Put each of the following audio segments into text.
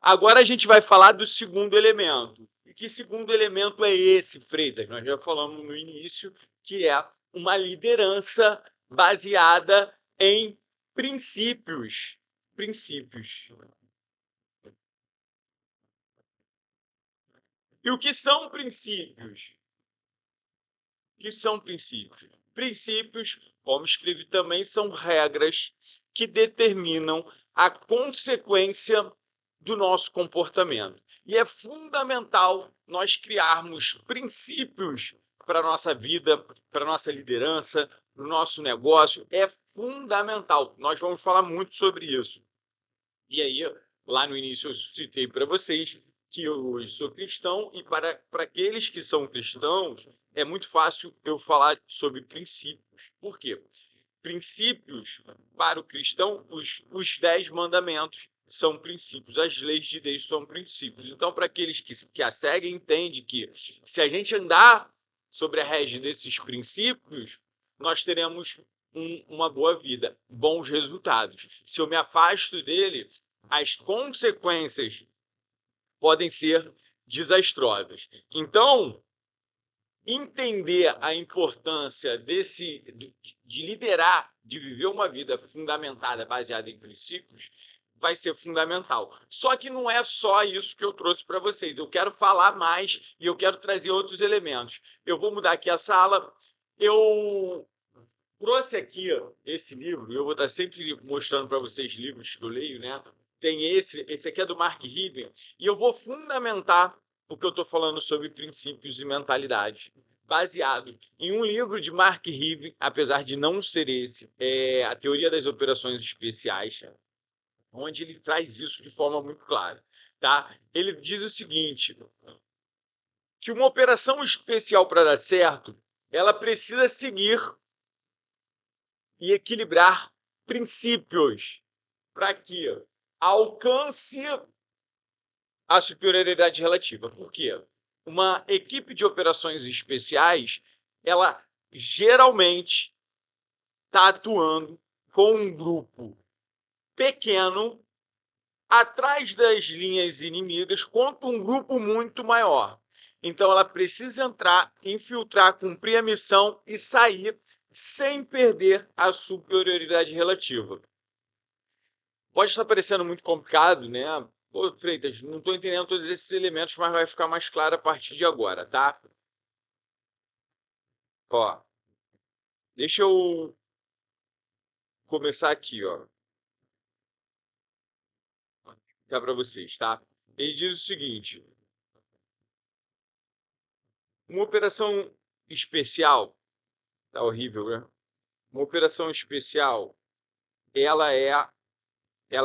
Agora a gente vai falar do segundo elemento. E que segundo elemento é esse, Freitas? Nós já falamos no início, que é uma liderança baseada em princípios. Princípios. E o que são princípios? O que são princípios? Princípios, como escrevi também, são regras que determinam a consequência do nosso comportamento. E é fundamental nós criarmos princípios para a nossa vida, para a nossa liderança, para o nosso negócio. É fundamental. Nós vamos falar muito sobre isso. E aí, lá no início, eu citei para vocês que eu hoje sou cristão, e para aqueles que são cristãos, é muito fácil eu falar sobre princípios. Por quê? Princípios, para o cristão, os 10 mandamentos são princípios, as leis de Deus são princípios. Então, para aqueles que a seguem, entende que se a gente andar sobre a régide desses princípios, nós teremos uma boa vida, bons resultados. Se eu me afasto dele, as consequências podem ser desastrosas. Então, entender a importância de liderar, de viver uma vida fundamentada, baseada em princípios, vai ser fundamental. Só que não é só isso que eu trouxe para vocês. Eu quero falar mais e eu quero trazer outros elementos. Eu vou mudar aqui a sala. Eu trouxe aqui esse livro, eu vou estar sempre mostrando para vocês livros que eu leio, né? Tem esse aqui é do Mark Riven, e eu vou fundamentar o que eu estou falando sobre princípios e mentalidade, baseado em um livro de Mark Riven, apesar de não ser esse, é A Teoria das Operações Especiais, onde ele traz isso de forma muito clara, tá? Ele diz o seguinte, que uma operação especial para dar certo, ela precisa seguir e equilibrar princípios para que alcance a superioridade relativa. Por quê? Uma equipe de operações especiais, ela geralmente está atuando com um grupo pequeno atrás das linhas inimigas contra um grupo muito maior. Então, ela precisa entrar, infiltrar, cumprir a missão e sair sem perder a superioridade relativa. Pode estar parecendo muito complicado, né? Pô, Freitas, não estou entendendo todos esses elementos, mas vai ficar mais claro a partir de agora, tá? Ó, deixa eu começar aqui, ó. Tá para vocês, tá? Ele diz o seguinte: uma operação especial, tá horrível, né? Uma operação especial, ela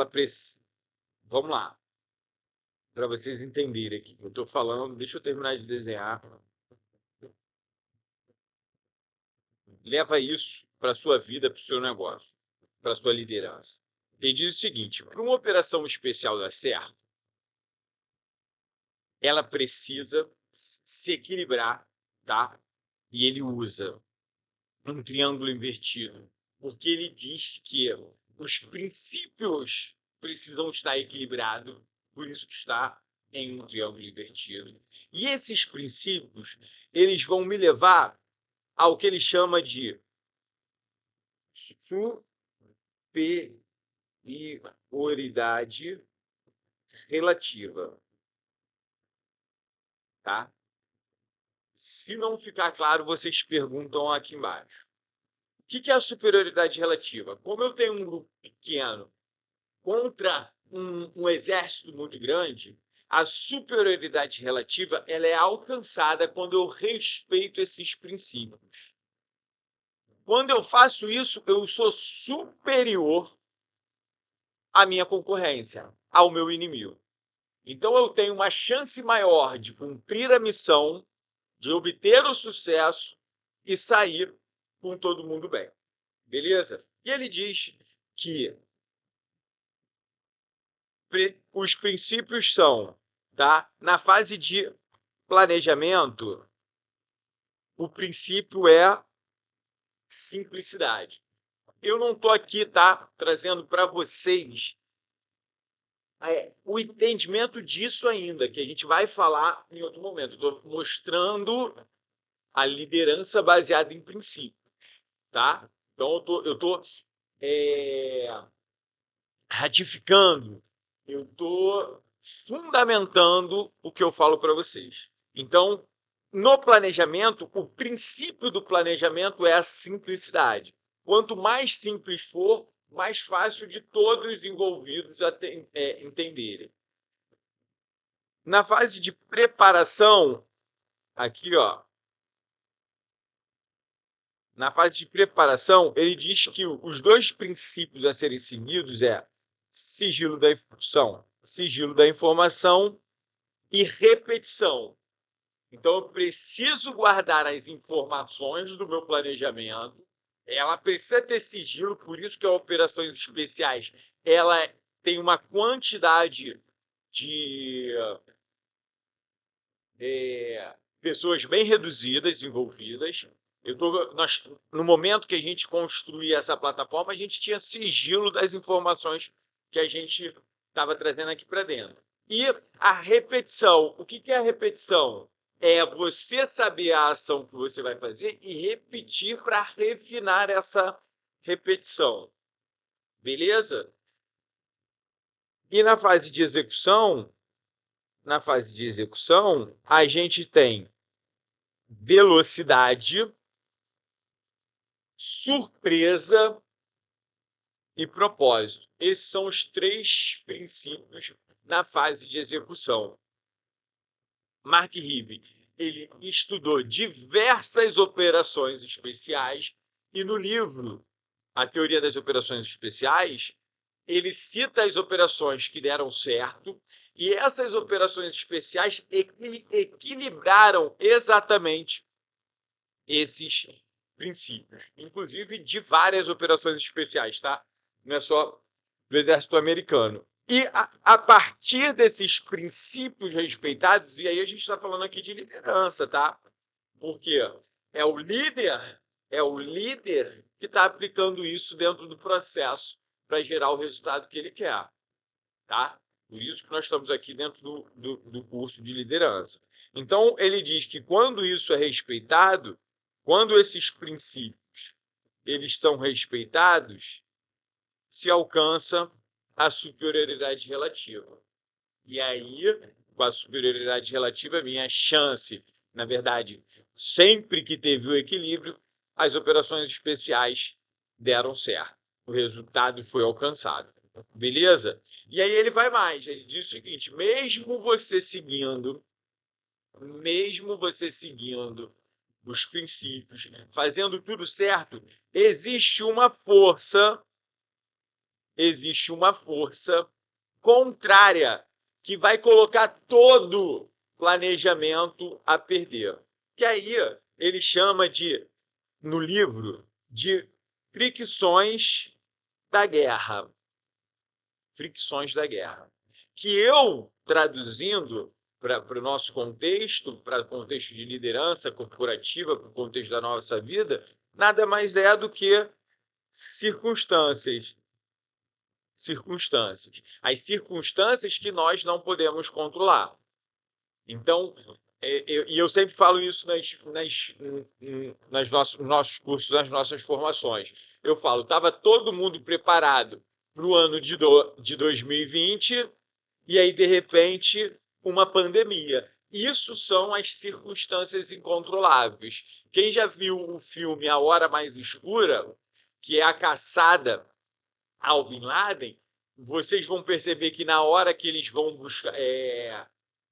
precisa. Vamos lá, para vocês entenderem aqui. Eu estou falando, deixa eu terminar de desenhar. Leva isso para a sua vida, para o seu negócio, para a sua liderança. Ele diz o seguinte: para uma operação especial dar certo, ela precisa se equilibrar, tá? E ele usa um triângulo invertido, porque ele diz que os princípios precisam estar equilibrados, por isso que está em um triângulo invertido. E esses princípios, eles vão me levar ao que ele chama de superioridade relativa, tá? Se não ficar claro, vocês perguntam aqui embaixo. O que é a superioridade relativa? Como eu tenho um grupo pequeno contra um exército muito grande, a superioridade relativa ela é alcançada quando eu respeito esses princípios. Quando eu faço isso, eu sou superior à minha concorrência, ao meu inimigo. Então, eu tenho uma chance maior de cumprir a missão, de obter o sucesso e sair com todo mundo bem. Beleza? E ele diz que os princípios são, tá? Na fase de planejamento, o princípio é simplicidade. Eu não estou aqui, tá, trazendo para vocês o entendimento disso ainda, que a gente vai falar em outro momento. Estou mostrando a liderança baseada em princípios, tá? Então, eu estou ratificando, eu estou fundamentando o que eu falo para vocês. Então, no planejamento, o princípio do planejamento é a simplicidade. Quanto mais simples for, mais fácil de todos os envolvidos entenderem. Na fase de preparação, aqui, ó, na fase de preparação, ele diz que os dois princípios a serem seguidos é sigilo da informação e repetição. Então, eu preciso guardar as informações do meu planejamento, ela precisa ter sigilo, por isso que as operações especiais ela tem uma quantidade de pessoas bem reduzidas envolvidas. No momento que a gente construía essa plataforma, a gente tinha sigilo das informações que a gente estava trazendo aqui para dentro. E a repetição. O que é a repetição? É você saber a ação que você vai fazer e repetir para refinar essa repetição. Beleza? E na fase de execução, a gente tem velocidade, surpresa e propósito. Esses são os 3 princípios na fase de execução. Mark Ribe, ele estudou diversas operações especiais e no livro A Teoria das Operações Especiais, ele cita as operações que deram certo e essas operações especiais equilibraram exatamente esses princípios, inclusive de várias operações especiais, tá? Não é só do Exército Americano. E a partir desses princípios respeitados, e aí a gente está falando aqui de liderança, tá? Porque é o líder que está aplicando isso dentro do processo para gerar o resultado que ele quer, tá? Por isso que nós estamos aqui dentro do curso de liderança. Então, ele diz que quando isso é respeitado, quando esses princípios eles são respeitados, se alcança a superioridade relativa. E aí, com a superioridade relativa, vem a chance, na verdade, sempre que teve o equilíbrio, as operações especiais deram certo. O resultado foi alcançado. Beleza? E aí ele vai mais, ele diz o seguinte, mesmo você seguindo os princípios, fazendo tudo certo, existe uma força contrária que vai colocar todo planejamento a perder. Que aí ele chama no livro, de fricções da guerra. Fricções da guerra. Que eu, traduzindo para o nosso contexto, para o contexto de liderança corporativa, para o contexto da nossa vida, nada mais é do que circunstâncias. As circunstâncias que nós não podemos controlar. Então, eu sempre falo isso nos nossos cursos, nas nossas formações. Eu falo, estava todo mundo preparado para o ano de 2020 e aí, de repente, uma pandemia. Isso são as circunstâncias incontroláveis. Quem já viu o filme A Hora Mais Escura, que é a caçada ao Bin Laden, vocês vão perceber que na hora que eles vão buscar,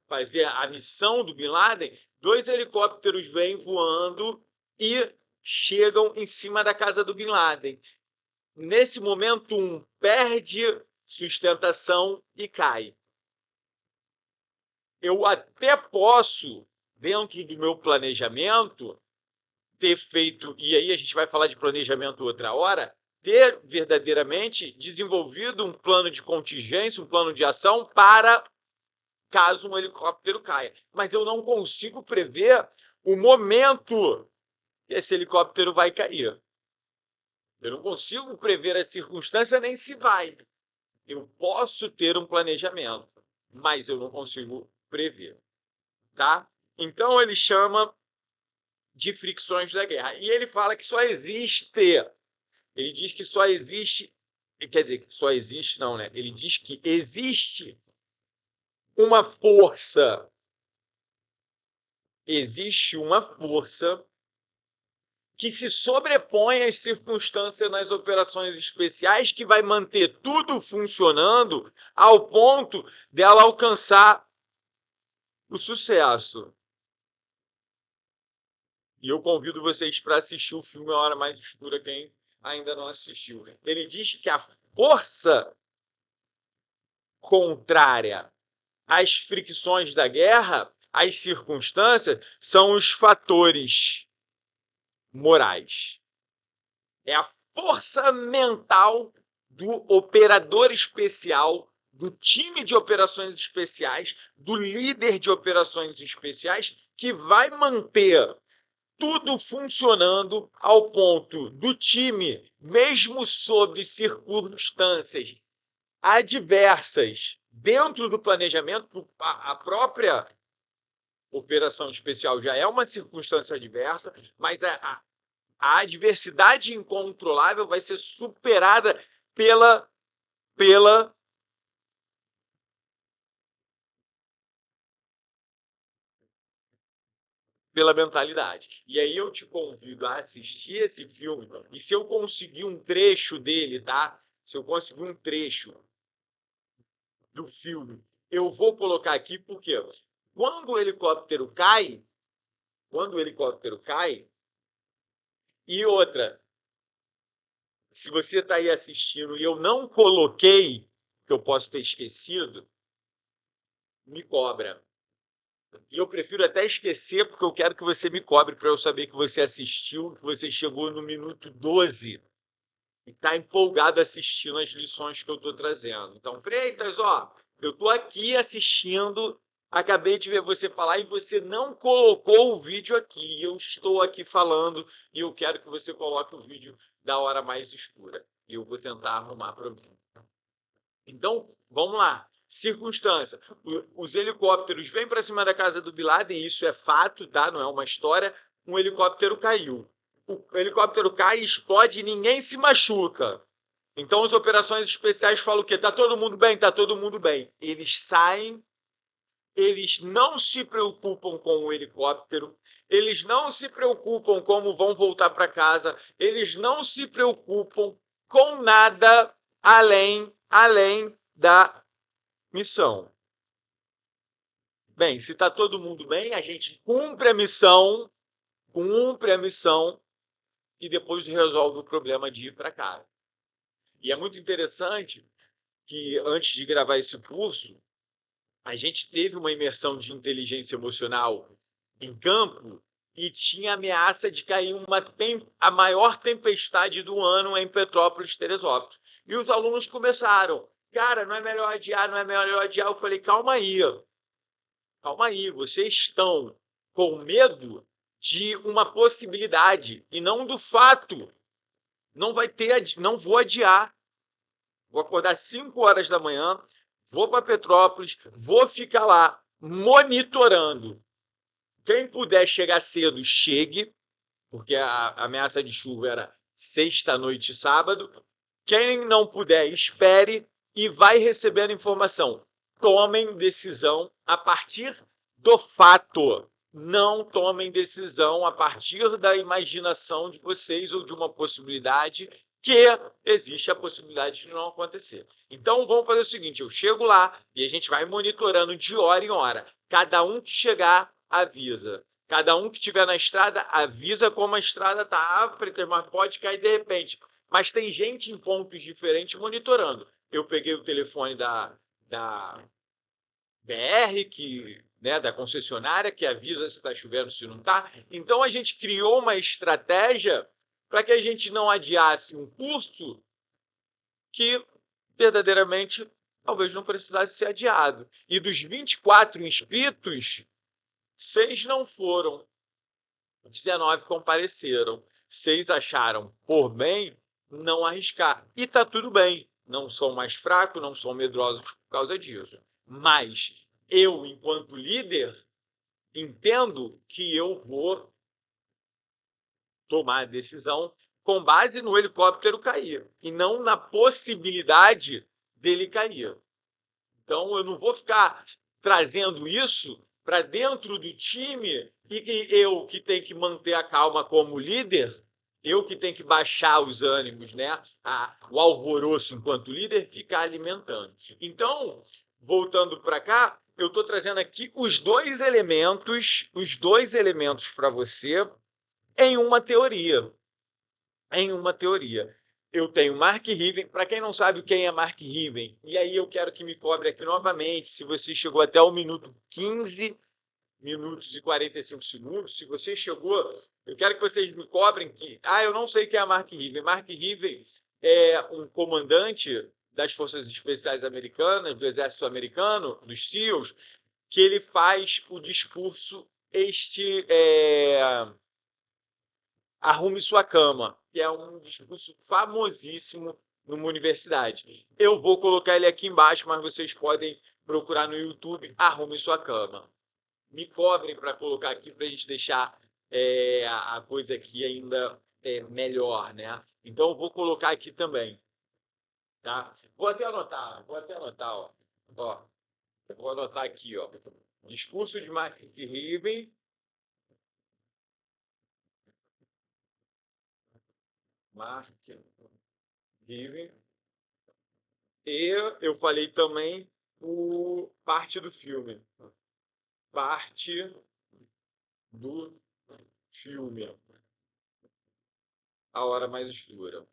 fazer a missão do Bin Laden, 2 helicópteros vêm voando e chegam em cima da casa do Bin Laden. Nesse momento, um perde sustentação e cai. Eu até posso, dentro do meu planejamento, ter feito, e aí a gente vai falar de planejamento outra hora, ter verdadeiramente desenvolvido um plano de contingência, um plano de ação para caso um helicóptero caia. Mas eu não consigo prever o momento que esse helicóptero vai cair. Eu não consigo prever a circunstância nem se vai. Eu posso ter um planejamento, mas eu não consigo prever, tá? Então ele chama de fricções da guerra. E ele fala que só existe, ele diz que só existe, quer dizer, que só existe não, né? Ele diz que existe existe uma força que se sobrepõe às circunstâncias nas operações especiais, que vai manter tudo funcionando ao ponto dela alcançar o sucesso. E eu convido vocês para assistir o filme A Hora Mais Escura, quem ainda não assistiu. Ele diz que a força contrária às fricções da guerra, às circunstâncias, são os fatores morais. É a força mental do operador especial, do time de operações especiais, do líder de operações especiais, que vai manter tudo funcionando ao ponto do time, mesmo sob circunstâncias adversas dentro do planejamento, a própria operação especial já é uma circunstância adversa, mas a adversidade incontrolável vai ser superada pela, pela pela mentalidade. E aí eu te convido a assistir esse filme, e se eu conseguir um trecho dele, tá? Se eu conseguir um trecho do filme, eu vou colocar aqui, porque quando o helicóptero cai, quando o helicóptero cai, e outra, se você está aí assistindo e eu não coloquei, que eu posso ter esquecido, me cobra. E eu prefiro até esquecer, porque eu quero que você me cobre para eu saber que você assistiu, que você chegou no minuto 12 e está empolgado assistindo as lições que eu estou trazendo. Então, Freitas, ó, eu estou aqui assistindo, acabei de ver você falar e você não colocou o vídeo aqui. Eu estou aqui falando e eu quero que você coloque o vídeo da Hora Mais Escura. E eu vou tentar arrumar para mim. Então, vamos lá. Circunstância. Os helicópteros vêm para cima da casa do Bin Laden, isso é fato, tá? Não é uma história. Um helicóptero caiu. O helicóptero cai, explode e ninguém se machuca. Então, as operações especiais falam o quê? Tá todo mundo bem? Tá todo mundo bem. Eles saem, eles não se preocupam com o helicóptero, eles não se preocupam como vão voltar para casa, eles não se preocupam com nada além da missão. Bem, se está todo mundo bem, a gente cumpre a missão e depois resolve o problema de ir para casa. E é muito interessante que, antes de gravar esse curso, a gente teve uma imersão de inteligência emocional em campo e tinha ameaça de cair a maior tempestade do ano em Petrópolis, Teresópolis. E os alunos começaram, cara, não é melhor adiar, não é melhor adiar. Eu falei, calma aí, vocês estão com medo de uma possibilidade e não do fato. Não vai ter, não vou adiar. Vou acordar 5 horas da manhã, vou para Petrópolis, vou ficar lá monitorando. Quem puder chegar cedo, chegue, porque a ameaça de chuva era sexta noite e sábado. Quem não puder, espere e vai recebendo informação. Tomem decisão a partir do fato. Não tomem decisão a partir da imaginação de vocês ou de uma possibilidade que existe a possibilidade de não acontecer. Então, vamos fazer o seguinte, eu chego lá e a gente vai monitorando de hora em hora. Cada um que chegar, avisa. Cada um que estiver na estrada, avisa como a estrada está. Freitas, mas pode cair de repente. Mas tem gente em pontos diferentes monitorando. Eu peguei o telefone da BR, né, da concessionária, que avisa se está chovendo, se não está. Então, a gente criou uma estratégia para que a gente não adiasse um curso que, verdadeiramente, talvez não precisasse ser adiado. E dos 24 inscritos, 6 não foram, 19 compareceram. 6 acharam por bem não arriscar. E está tudo bem. não são mais fracos, não são medrosos por causa disso. Mas eu, enquanto líder, entendo que eu vou tomar a decisão com base no helicóptero cair e não na possibilidade dele cair. Então, eu não vou ficar trazendo isso para dentro do time e eu que tenho que manter a calma como líder, eu que tenho que baixar os ânimos, né? O alvoroço enquanto líder, ficar alimentando. Então, voltando para cá, eu estou trazendo aqui os dois elementos para você em uma teoria. Em uma teoria. Eu tenho Mark Riven. Para quem não sabe quem é Mark Riven, e aí eu quero que me cobre aqui novamente, se você chegou até o minuto 15 minutos e 45 segundos, se você chegou, eu quero que vocês me cobrem que... eu não sei quem é Mark Riven. Mark Riven é um comandante das Forças Especiais Americanas, do Exército Americano, dos SEALs, que ele faz o discurso Arrume Sua Cama, que é um discurso famosíssimo numa universidade. Eu vou colocar ele aqui embaixo, mas vocês podem procurar no YouTube Arrume Sua Cama. Me cobrem para colocar aqui para a gente deixar a coisa aqui ainda melhor, né? Então eu vou colocar aqui também, tá? Vou até anotar, ó. Ó, vou anotar aqui, ó. Discurso de Mark Riven. Mark Riven. E eu falei também parte do filme. Parte do filme. A Hora Mais Escura.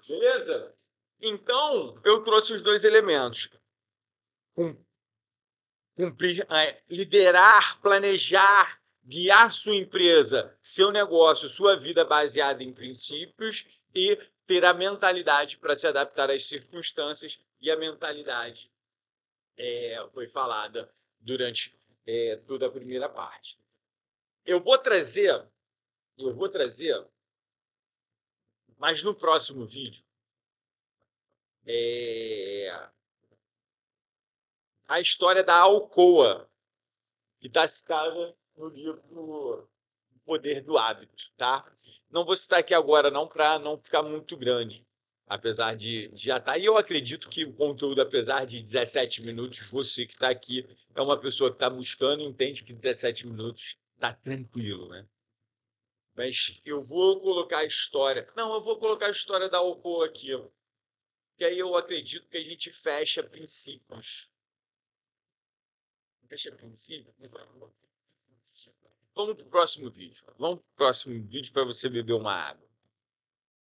Beleza? Então, eu trouxe os dois elementos. Cumprir, liderar, planejar, guiar sua empresa, seu negócio, sua vida baseada em princípios e ter a mentalidade para se adaptar às circunstâncias, e a mentalidade foi falada durante toda a primeira parte. Eu vou trazer, mas no próximo vídeo, a história da Alcoa, que está citada no livro O Poder do Hábito, tá? Não vou citar aqui agora, não, para não ficar muito grande, apesar de já estar. E eu acredito que o conteúdo, apesar de 17 minutos, você que está aqui é uma pessoa que está buscando e entende que 17 minutos está tranquilo, né? Mas eu vou colocar a história. Não, eu vou colocar a história da Alcoa aqui, que aí eu acredito que a gente fecha princípios. Fecha princípios? Vamos para o próximo vídeo. Vamos para o próximo vídeo para você beber uma água.